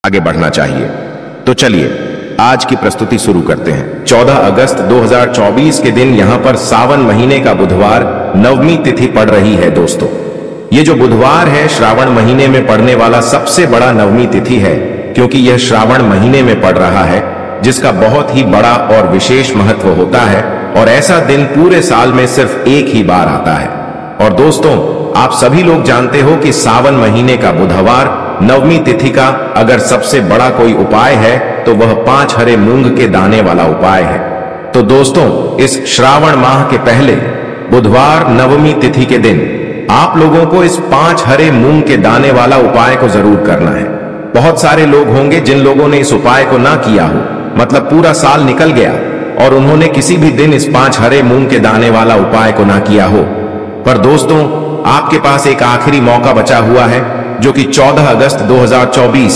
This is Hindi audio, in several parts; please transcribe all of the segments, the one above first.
आगे बढ़ना चाहिए। तो चलिए आज की प्रस्तुति शुरू करते हैं। 14 अगस्त 2024 के दिन यहां पर सावन महीने का बुधवार नवमी तिथि पड़ रही है। दोस्तों, ये जो बुधवार है श्रावण महीने में पड़ने वाला सबसे बड़ा नवमी तिथि है, क्योंकि यह श्रावण महीने में पड़ रहा है, जिसका बहुत ही बड़ा और विशेष महत्व होता है। और ऐसा दिन पूरे साल में सिर्फ एक ही बार आता है। और दोस्तों, आप सभी लोग जानते हो कि सावन महीने का बुधवार नवमी तिथि का अगर सबसे बड़ा कोई उपाय है तो वह 5 हरे मूंग के दाने वाला उपाय है। तो दोस्तों, इस श्रावण माह के पहले बुधवार नवमी तिथि के दिन आप लोगों को इस 5 हरे मूंग के दाने वाला उपाय को जरूर करना है। बहुत सारे लोग होंगे जिन लोगों ने इस उपाय को ना किया हो, मतलब पूरा साल निकल गया और उन्होंने किसी भी दिन इस 5 हरे मूंग के दाने वाला उपाय को ना किया हो। पर दोस्तों, आपके पास एक आखिरी मौका बचा हुआ है, जो कि 14 अगस्त 2024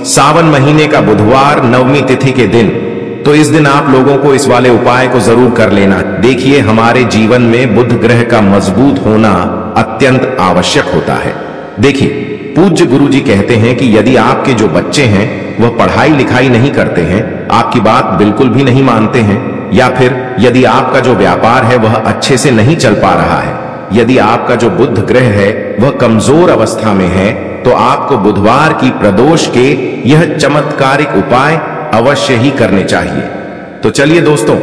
सावन महीने का बुधवार नवमी तिथि के दिन। तो इस दिन आप लोगों को इस वाले उपाय को जरूर कर लेना। देखिए, हमारे जीवन में बुध ग्रह का मजबूत होना अत्यंत आवश्यक होता है। देखिए, पूज्य गुरु जी कहते हैं कि यदि आपके जो बच्चे हैं वह पढ़ाई लिखाई नहीं करते हैं, आपकी बात बिल्कुल भी नहीं मानते हैं, या फिर यदि आपका जो व्यापार है वह अच्छे से नहीं चल पा रहा है, यदि आपका जो बुध ग्रह है वह कमजोर अवस्था में है, तो आपको बुधवार की प्रदोष के यह चमत्कारिक उपाय अवश्य ही करने चाहिए। तो चलिए दोस्तों,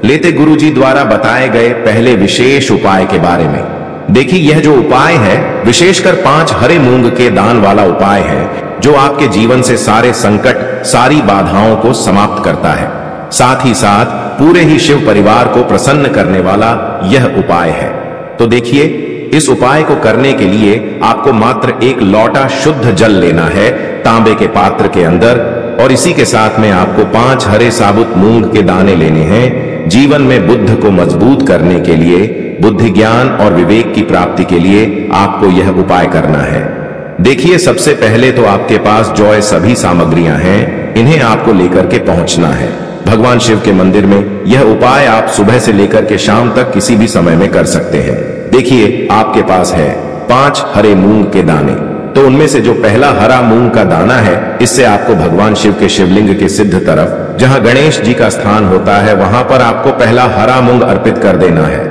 लेते गुरुजी द्वारा बताए गए पहले विशेष उपाय के बारे में। देखिए, यह जो उपाय है विशेषकर 5 हरे मूंग के दान वाला उपाय है, जो आपके जीवन से सारे संकट, सारी बाधाओं को समाप्त करता है। साथ ही साथ पूरे ही शिव परिवार को प्रसन्न करने वाला यह उपाय है। तो देखिए, इस उपाय को करने के लिए आपको मात्र एक लौटा शुद्ध जल लेना है तांबे के पात्र के अंदर, और इसी के साथ में आपको 5 हरे साबुत मूंग के दाने लेने हैं। जीवन में बुद्ध को मजबूत करने के लिए, बुद्धि ज्ञान और विवेक की प्राप्ति के लिए आपको यह उपाय करना है। देखिए, सबसे पहले तो आपके पास जो ये सभी सामग्रियां हैं, इन्हें आपको लेकर के पहुंचना है भगवान शिव के मंदिर में। यह उपाय आप सुबह से लेकर के शाम तक किसी भी समय में कर सकते हैं। देखिए, आपके पास है 5 हरे मूंग के दाने। तो उनमें से जो पहला हरा मूंग का दाना है, इससे आपको भगवान शिव के शिवलिंग के सिद्ध तरफ, जहां गणेश जी का स्थान होता है, वहां पर आपको पहला हरा मूंग अर्पित कर देना है।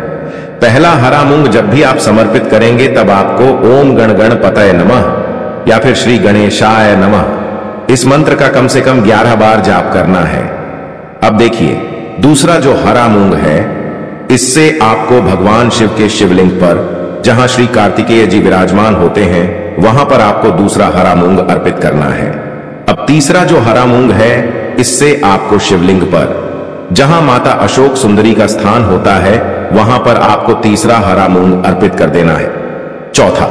पहला हरा मूंग जब भी आप समर्पित करेंगे, तब आपको ओम गण गणपतये नमः या फिर श्री गणेशाय नमः इस मंत्र का कम से कम 11 बार जाप करना है। अब देखिए, दूसरा जो हरा मूंग है, इससे आपको भगवान शिव के शिवलिंग पर, जहां श्री कार्तिकेय जी विराजमान होते हैं, वहां पर आपको दूसरा हरा मूंग अर्पित करना है। अब तीसरा जो हरा मूंग है, इससे आपको शिवलिंग पर, जहां माता अशोक सुंदरी का स्थान होता है, वहां पर आपको तीसरा हरा मूंग अर्पित कर देना है। चौथा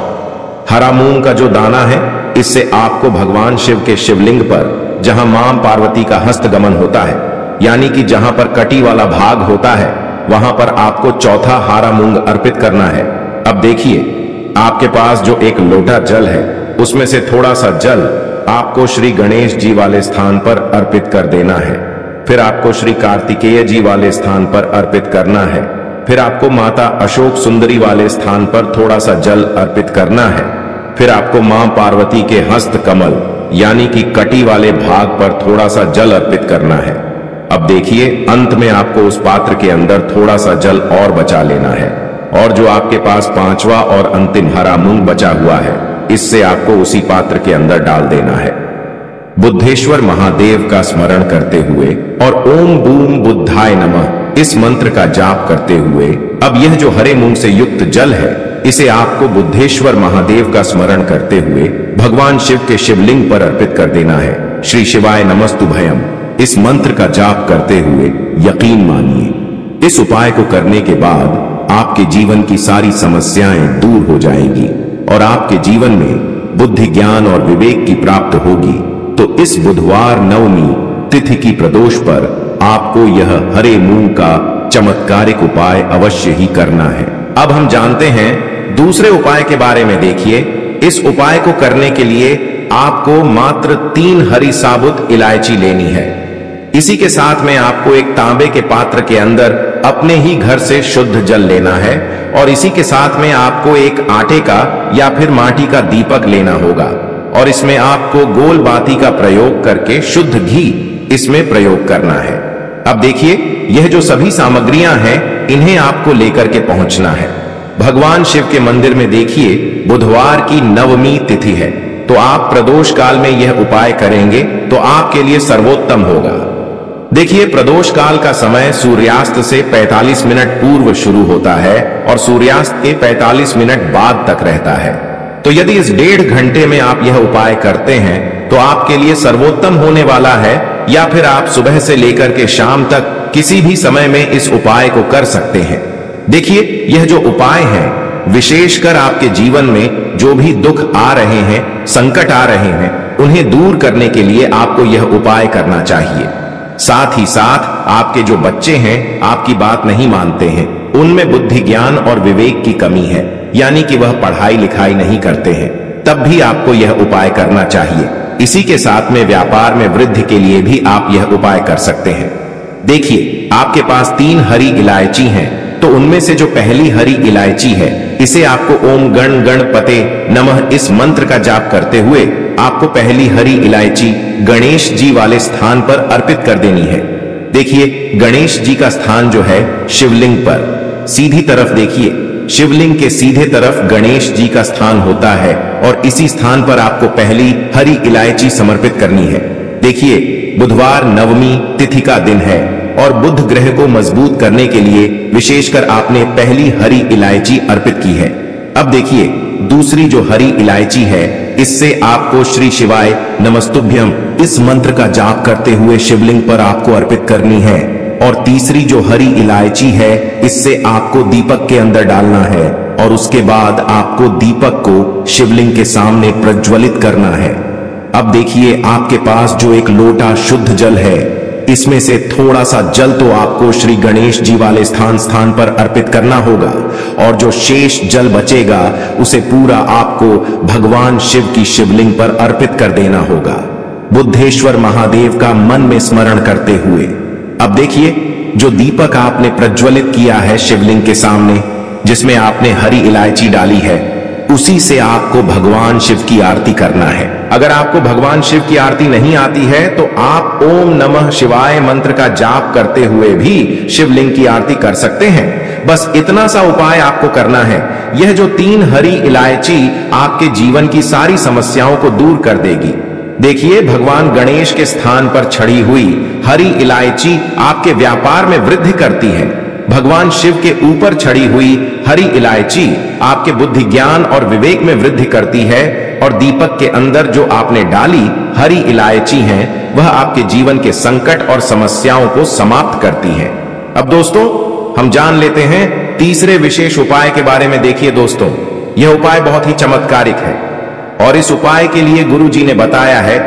हरा मूंग का जो दाना है, इससे आपको भगवान शिव के शिवलिंग पर, जहां मां पार्वती का हस्तगमन होता है, यानी कि जहां पर कटी वाला भाग होता है, वहां पर आपको चौथा हरा मूंग अर्पित करना है। अब देखिए, आपके पास जो एक लोटा जल है, उसमें से थोड़ा सा जल आपको श्री गणेश जी वाले स्थान पर अर्पित कर देना है। फिर आपको श्री कार्तिकेय जी वाले स्थान पर अर्पित करना है। फिर आपको माता अशोक सुंदरी वाले स्थान पर थोड़ा सा जल अर्पित करना है। फिर आपको मां पार्वती के हस्त कमल यानी कि कटी वाले भाग पर थोड़ा सा जल अर्पित करना है। अब देखिए, अंत में आपको उस पात्र के अंदर थोड़ा सा जल और बचा लेना है, और जो आपके पास 5वां और अंतिम हरा मूंग बचा हुआ है, इससे आपको उसी पात्र के अंदर डाल देना है। बुद्धेश्वर महादेव का स्मरण करते हुए और ओम बूम बुद्धाय नमः इस मंत्र का जाप करते हुए, अब यह जो हरे मूंग से युक्त जल है, इसे आपको बुद्धेश्वर महादेव का स्मरण करते हुए भगवान शिव के शिवलिंग पर अर्पित कर देना है। श्री शिवाय नमस्तुभयम इस मंत्र का जाप करते हुए यकीन मानिए, इस उपाय को करने के बाद आपके जीवन की सारी समस्याएं दूर हो जाएंगी और आपके जीवन में बुद्धि ज्ञान और विवेक की प्राप्त होगी। तो इस बुधवार नवमी तिथि की प्रदोष पर आपको यह हरे मूंग का चमत्कारिक उपाय अवश्य ही करना है। अब हम जानते हैं दूसरे उपाय के बारे में। देखिए, इस उपाय को करने के लिए आपको मात्र 3 हरी साबुत इलायची लेनी है। इसी के साथ में आपको एक तांबे के पात्र के अंदर अपने ही घर से शुद्ध जल लेना है और इसी के साथ में आपको एक आटे का या फिर माटी का दीपक लेना होगा और इसमें आपको गोल बाती का प्रयोग करके शुद्ध घी इसमें प्रयोग करना है। अब देखिए, यह जो सभी सामग्रियां हैं, इन्हें आपको लेकर के पहुंचना है। भगवान शिव के मंदिर में देखिए, बुधवार की नवमी तिथि है, तो आप प्रदोष काल में यह उपाय करेंगे तो आपके लिए सर्वोत्तम होगा। देखिए, प्रदोष काल का समय सूर्यास्त से 45 मिनट पूर्व शुरू होता है और सूर्यास्त के 45 मिनट बाद तक रहता है। तो यदि इस 1.5 घंटे में आप यह उपाय करते हैं तो आपके लिए सर्वोत्तम होने वाला है, या फिर आप सुबह से लेकर के शाम तक किसी भी समय में इस उपाय को कर सकते हैं। देखिए, यह जो उपाय है, विशेषकर आपके जीवन में जो भी दुख आ रहे हैं, संकट आ रहे हैं, उन्हें दूर करने के लिए आपको यह उपाय करना चाहिए। साथ ही साथ आपके जो बच्चे हैं, आपकी बात नहीं मानते हैं, उनमें बुद्धि, ज्ञान और विवेक की कमी है, यानी कि वह पढ़ाई लिखाई नहीं करते हैं, तब भी आपको यह उपाय करना चाहिए। इसी के साथ में व्यापार में वृद्धि के लिए भी आप यह उपाय कर सकते हैं। देखिए, आपके पास 3 हरी इलायची हैं, तो उनमें से जो पहली हरी इलायची है, इसे आपको ओम गण गणपते नमः इस मंत्र का जाप करते हुए आपको पहली हरी इलायची गणेश जी वाले स्थान पर अर्पित कर देनी है। देखिए, गणेश जी का स्थान जो है शिवलिंग पर सीधी तरफ, देखिए शिवलिंग के सीधे तरफ गणेश जी का स्थान होता है और इसी स्थान पर आपको पहली हरी इलायची समर्पित करनी है। देखिए, बुधवार नवमी तिथि का दिन है और बुध ग्रह को मजबूत करने के लिए विशेषकर आपने पहली हरी इलायची अर्पित की है। अब देखिए, दूसरी जो हरी इलायची है, इससे आपको श्री शिवाय नमस्तुभ्यम इस मंत्र का जाप करते हुए शिवलिंग पर आपको अर्पित करनी है। और तीसरी जो हरी इलायची है, इससे आपको दीपक के अंदर डालना है और उसके बाद आपको दीपक को शिवलिंग के सामने प्रज्वलित करना है। अब देखिए, आपके पास जो एक लोटा शुद्ध जल है, इसमें से थोड़ा सा जल तो आपको श्री गणेश जी वाले स्थान पर अर्पित करना होगा और जो शेष जल बचेगा उसे पूरा आपको भगवान शिव की शिवलिंग पर अर्पित कर देना होगा, बुद्धेश्वर महादेव का मन में स्मरण करते हुए। अब देखिए, जो दीपक आपने प्रज्वलित किया है शिवलिंग के सामने, जिसमें आपने हरी इलायची डाली है, उसी से आपको भगवान शिव की आरती करना है। अगर आपको भगवान शिव की आरती नहीं आती है तो आप ओम नमः शिवाय मंत्र का जाप करते हुए भी शिवलिंग की आरती कर सकते हैं। बस इतना सा उपाय आपको करना है। यह जो 3 हरी इलायची आपके जीवन की सारी समस्याओं को दूर कर देगी। देखिए, भगवान गणेश के स्थान पर छड़ी हुई हरी इलायची आपके व्यापार में वृद्धि करती है। भगवान शिव के ऊपर छड़ी हुई हरी इलायची आपके बुद्धि, ज्ञान और विवेक में वृद्धि करती है और दीपक के अंदर जो आपने डाली हरी इलायची है, वह आपके जीवन के संकट और समस्याओं को समाप्त करती है। अब दोस्तों, हम जान लेते हैं तीसरे विशेष उपाय के बारे में। देखिए दोस्तों, यह उपाय बहुत ही चमत्कारिक है और इस उपाय के लिए गुरु जी ने बताया है,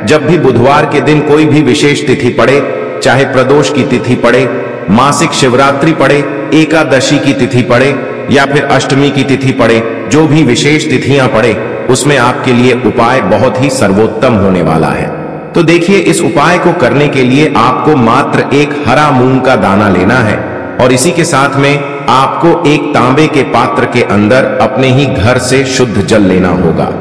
जब भी बुधवार के दिन कोई भी विशेष तिथि पड़े, चाहे प्रदोष की तिथि पड़े, मासिक शिवरात्रि पड़े, एकादशी की तिथि पड़े या फिर अष्टमी की तिथि पड़े, जो भी विशेष तिथियां पड़े, उसमें आपके लिए उपाय बहुत ही सर्वोत्तम होने वाला है। तो देखिए, इस उपाय को करने के लिए आपको मात्र एक हरा मूंग का दाना लेना है और इसी के साथ में आपको एक तांबे के पात्र के अंदर अपने ही घर से शुद्ध जल लेना होगा।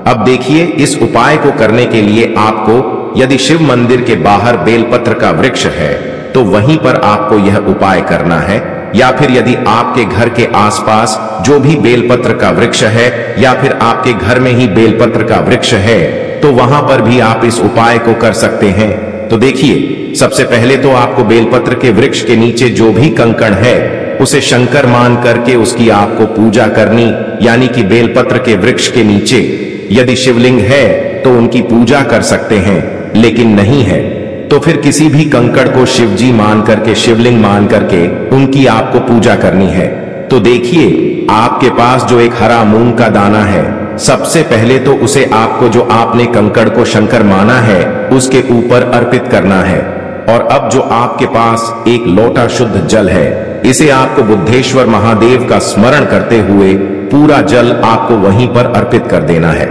अब देखिए, इस उपाय को करने के लिए आपको, यदि शिव मंदिर के बाहर बेलपत्र का वृक्ष है तो वहीं पर आपको यह उपाय करना है, या फिर यदि आपके घर के आसपास जो भी बेलपत्र का वृक्ष है या फिर आपके घर में ही बेलपत्र का वृक्ष है तो वहां पर भी आप इस उपाय को कर सकते हैं। तो देखिए, सबसे पहले तो आपको बेलपत्र के वृक्ष के नीचे जो भी कंकड़ है उसे शंकर मान करके उसकी आपको पूजा करनी, यानी कि बेलपत्र के वृक्ष के नीचे यदि शिवलिंग है तो उनकी पूजा कर सकते हैं, लेकिन नहीं है तो फिर किसी भी कंकड़ को शिवजी मान करके, शिवलिंग मान करके उनकी आपको पूजा करनी है। तो देखिए, आपके पास जो एक हरा मूंग का दाना है, सबसे पहले तो उसे आपको, जो आपने कंकड़ को शंकर माना है, उसके ऊपर अर्पित करना है। और अब जो आपके पास एक लोटा शुद्ध जल है, इसे आपको बुद्धेश्वर महादेव का स्मरण करते हुए पूरा जल आपको वहीं पर अर्पित कर देना है।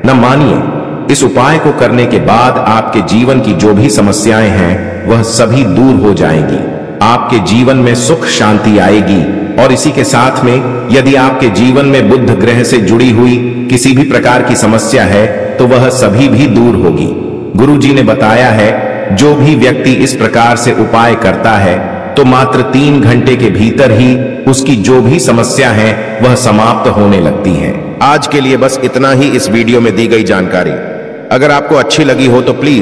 न मानिए, इस उपाय को करने के बाद आपके जीवन की जो भी समस्याएं हैं वह सभी दूर हो जाएंगी। आपके जीवन में सुख शांति आएगी और इसी के साथ में यदि आपके जीवन में बुध ग्रह से जुड़ी हुई किसी भी प्रकार की समस्या है तो वह सभी भी दूर होगी। गुरुजी ने बताया है, जो भी व्यक्ति इस प्रकार से उपाय करता है तो मात्र 3 घंटे के भीतर ही उसकी जो भी समस्या है वह समाप्त होने लगती है। आज के लिए बस इतना ही इस वीडियो में दी गई जानकारी। अगर आपको अच्छी लगी हो तो प्लीज